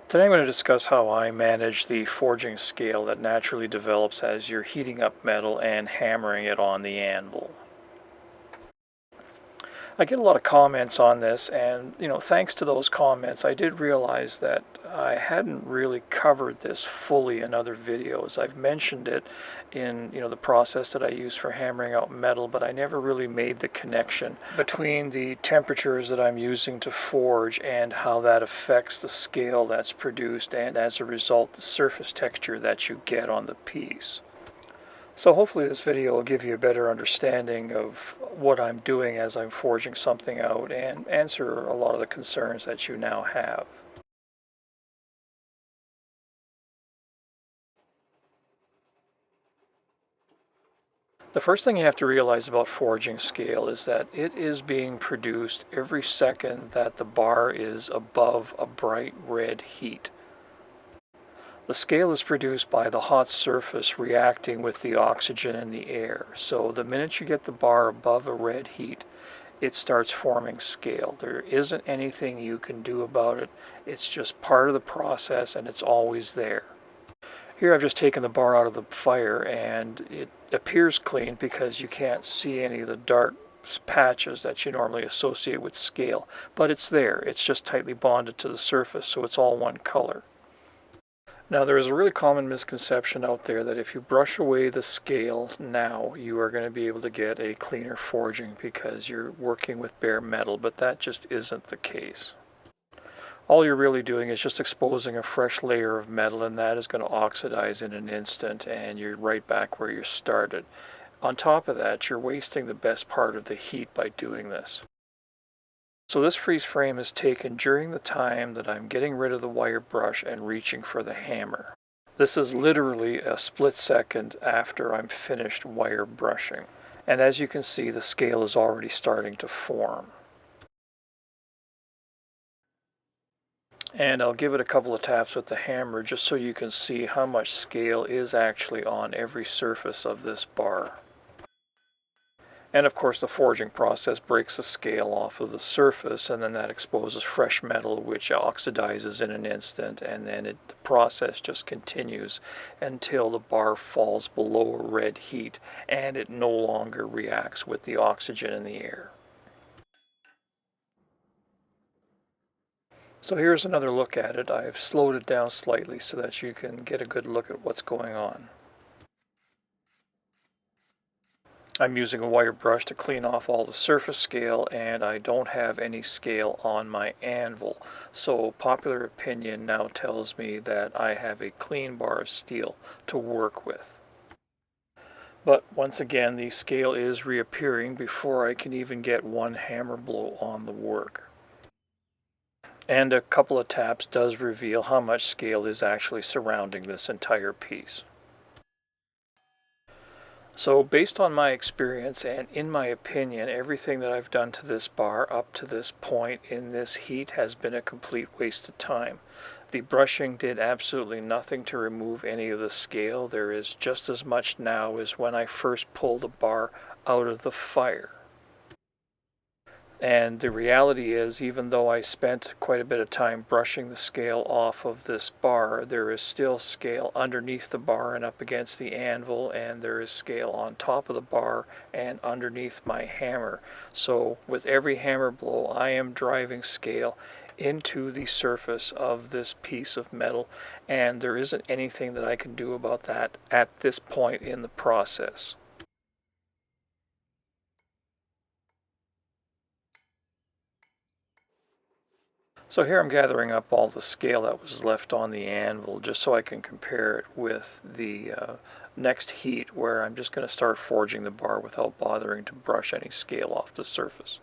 Today I'm going to discuss how I manage the forging scale that naturally develops as you're heating up metal and hammering it on the anvil. I get a lot of comments on this, and thanks to those comments, I did realize that I hadn't really covered this fully in other videos. I've mentioned it in the process that I use for hammering out metal, but I never really made the connection between the temperatures that I'm using to forge and how that affects the scale that's produced, and as a result, the surface texture that you get on the piece. So hopefully this video will give you a better understanding of what I'm doing as I'm forging something out and answer a lot of the concerns that you now have. The first thing you have to realize about forging scale is that it is being produced every second that the bar is above a bright red heat. The scale is produced by the hot surface reacting with the oxygen in the air. So the minute you get the bar above a red heat, it starts forming scale. There isn't anything you can do about it. It's just part of the process, and it's always there. Here I've just taken the bar out of the fire, and it appears clean because you can't see any of the dark patches that you normally associate with scale. But it's there. It's just tightly bonded to the surface, so it's all one color. Now, there is a really common misconception out there that if you brush away the scale now, you are going to be able to get a cleaner forging because you're working with bare metal, but that just isn't the case. All you're really doing is just exposing a fresh layer of metal, and that is going to oxidize in an instant, and you're right back where you started. On top of that, you're wasting the best part of the heat by doing this. So this freeze frame is taken during the time that I'm getting rid of the wire brush and reaching for the hammer. This is literally a split second after I'm finished wire brushing. And as you can see, the scale is already starting to form. And I'll give it a couple of taps with the hammer just so you can see how much scale is actually on every surface of this bar. And of course the forging process breaks the scale off of the surface, and then that exposes fresh metal which oxidizes in an instant, and then the process just continues until the bar falls below a red heat and it no longer reacts with the oxygen in the air. So here's another look at it. I've slowed it down slightly so that you can get a good look at what's going on. I'm using a wire brush to clean off all the surface scale, and I don't have any scale on my anvil. So popular opinion now tells me that I have a clean bar of steel to work with. But once again, the scale is reappearing before I can even get one hammer blow on the work. And a couple of taps does reveal how much scale is actually surrounding this entire piece. So based on my experience and in my opinion, everything that I've done to this bar up to this point in this heat has been a complete waste of time. The brushing did absolutely nothing to remove any of the scale. There is just as much now as when I first pulled the bar out of the fire. And the reality is, even though I spent quite a bit of time brushing the scale off of this bar, there is still scale underneath the bar and up against the anvil, and there is scale on top of the bar and underneath my hammer. So with every hammer blow, I am driving scale into the surface of this piece of metal, and there isn't anything that I can do about that at this point in the process. So here I'm gathering up all the scale that was left on the anvil just so I can compare it with the next heat, where I'm just going to start forging the bar without bothering to brush any scale off the surface.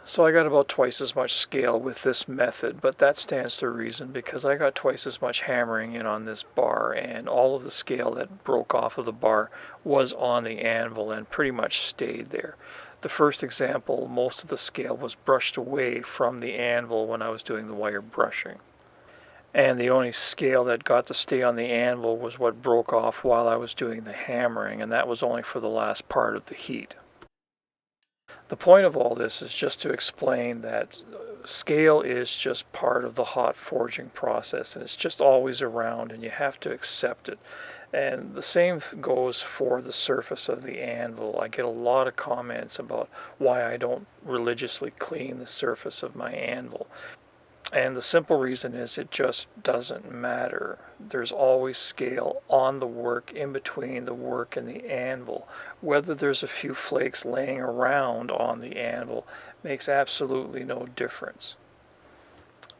So I got about twice as much scale with this method, but that stands to reason because I got twice as much hammering in on this bar, and all of the scale that broke off of the bar was on the anvil and pretty much stayed there. The first example, most of the scale was brushed away from the anvil when I was doing the wire brushing. And the only scale that got to stay on the anvil was what broke off while I was doing the hammering, and that was only for the last part of the heat. The point of all this is just to explain that scale is just part of the hot forging process, and it's just always around, and you have to accept it. And the same goes for the surface of the anvil. I get a lot of comments about why I don't religiously clean the surface of my anvil. And the simple reason is it just doesn't matter. There's always scale on the work, in between the work and the anvil. Whether there's a few flakes laying around on the anvil makes absolutely no difference.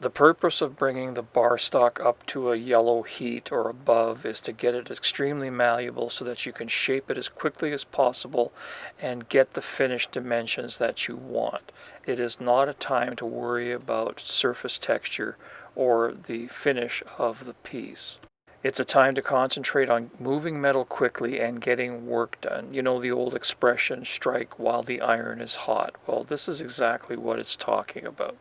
The purpose of bringing the bar stock up to a yellow heat or above is to get it extremely malleable so that you can shape it as quickly as possible and get the finished dimensions that you want. It is not a time to worry about surface texture or the finish of the piece. It's a time to concentrate on moving metal quickly and getting work done. You know the old expression, strike while the iron is hot. Well, this is exactly what it's talking about.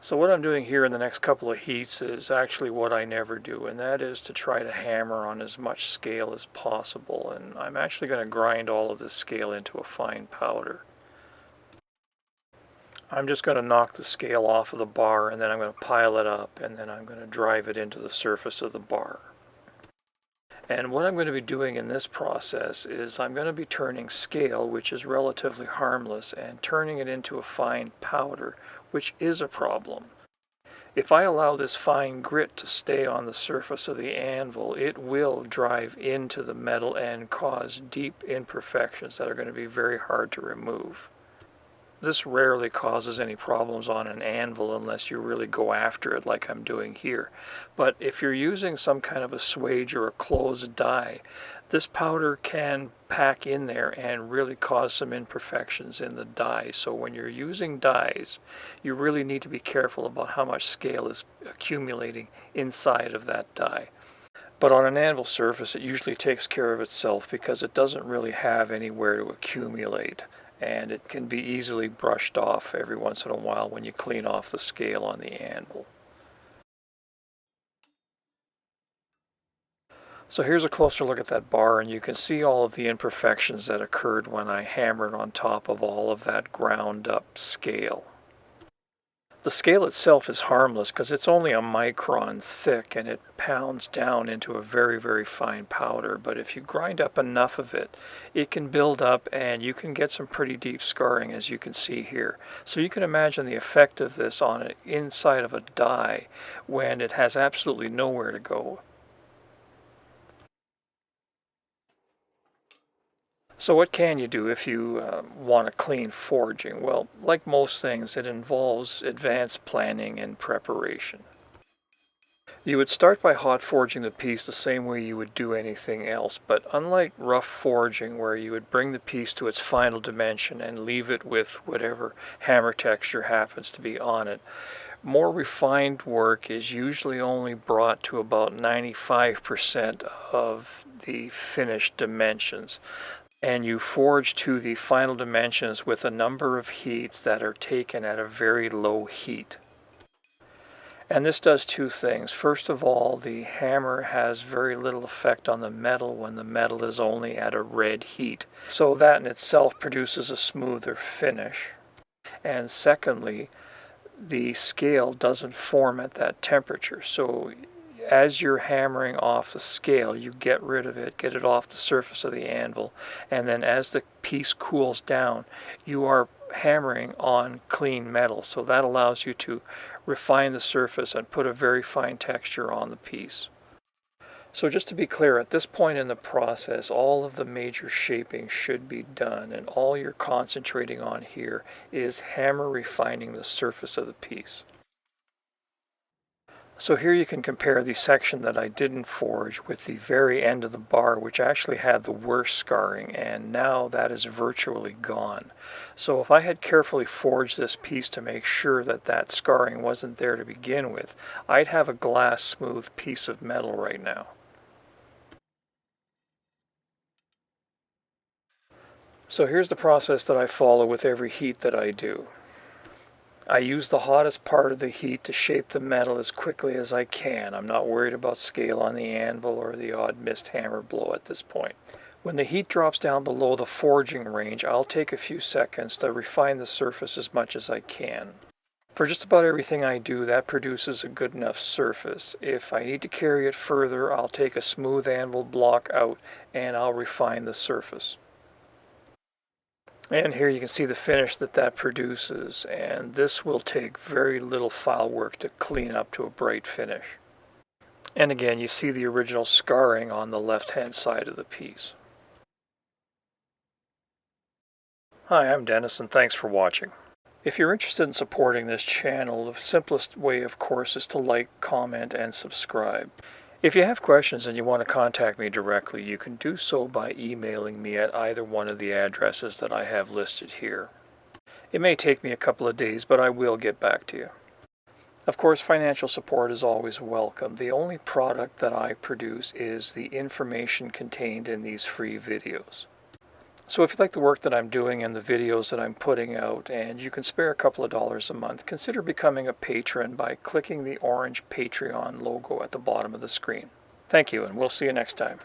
So what I'm doing here in the next couple of heats is actually what I never do, and that is to try to hammer on as much scale as possible. And I'm actually going to grind all of this scale into a fine powder. I'm just going to knock the scale off of the bar, and then I'm going to pile it up, and then I'm going to drive it into the surface of the bar. And what I'm going to be doing in this process is I'm going to be turning scale, which is relatively harmless, and turning it into a fine powder, which is a problem. If I allow this fine grit to stay on the surface of the anvil, it will drive into the metal and cause deep imperfections that are going to be very hard to remove. This rarely causes any problems on an anvil unless you really go after it like I'm doing here. But if you're using some kind of a swage or a closed die, this powder can pack in there and really cause some imperfections in the die. So when you're using dies, you really need to be careful about how much scale is accumulating inside of that die. But on an anvil surface, it usually takes care of itself because it doesn't really have anywhere to accumulate. And it can be easily brushed off every once in a while when you clean off the scale on the anvil. So here's a closer look at that bar, and you can see all of the imperfections that occurred when I hammered on top of all of that ground up scale. The scale itself is harmless because it's only a micron thick and it pounds down into a very, very fine powder. But if you grind up enough of it, it can build up and you can get some pretty deep scarring, as you can see here. So you can imagine the effect of this on it inside of a die when it has absolutely nowhere to go. So what can you do if you want to clean forging? Well, like most things, it involves advanced planning and preparation. You would start by hot forging the piece the same way you would do anything else, but unlike rough forging where you would bring the piece to its final dimension and leave it with whatever hammer texture happens to be on it, more refined work is usually only brought to about 95% of the finished dimensions. And you forge to the final dimensions with a number of heats that are taken at a very low heat. And this does two things. First of all, the hammer has very little effect on the metal when the metal is only at a red heat. So that in itself produces a smoother finish. And secondly, the scale doesn't form at that temperature. So as you're hammering off the scale, you get rid of it, get it off the surface of the anvil, and then as the piece cools down, you are hammering on clean metal. So that allows you to refine the surface and put a very fine texture on the piece. So just to be clear, at this point in the process, all of the major shaping should be done, and all you're concentrating on here is hammer refining the surface of the piece. So here you can compare the section that I didn't forge with the very end of the bar, which actually had the worst scarring, and now that is virtually gone. So if I had carefully forged this piece to make sure that that scarring wasn't there to begin with, I'd have a glass smooth piece of metal right now. So here's the process that I follow with every heat that I do. I use the hottest part of the heat to shape the metal as quickly as I can. I'm not worried about scale on the anvil or the odd missed hammer blow at this point. When the heat drops down below the forging range, I'll take a few seconds to refine the surface as much as I can. For just about everything I do, that produces a good enough surface. If I need to carry it further, I'll take a smooth anvil block out and I'll refine the surface. And here you can see the finish that produces, and this will take very little file work to clean up to a bright finish. And again, you see the original scarring on the left-hand side of the piece. Hi, I'm Dennis, and thanks for watching. If you're interested in supporting this channel, the simplest way, of course, is to like, comment, and subscribe. If you have questions and you want to contact me directly, you can do so by emailing me at either one of the addresses that I have listed here. It may take me a couple of days, but I will get back to you. Of course, financial support is always welcome. The only product that I produce is the information contained in these free videos. So if you like the work that I'm doing and the videos that I'm putting out, and you can spare a couple of dollars a month, consider becoming a patron by clicking the orange Patreon logo at the bottom of the screen. Thank you, and we'll see you next time.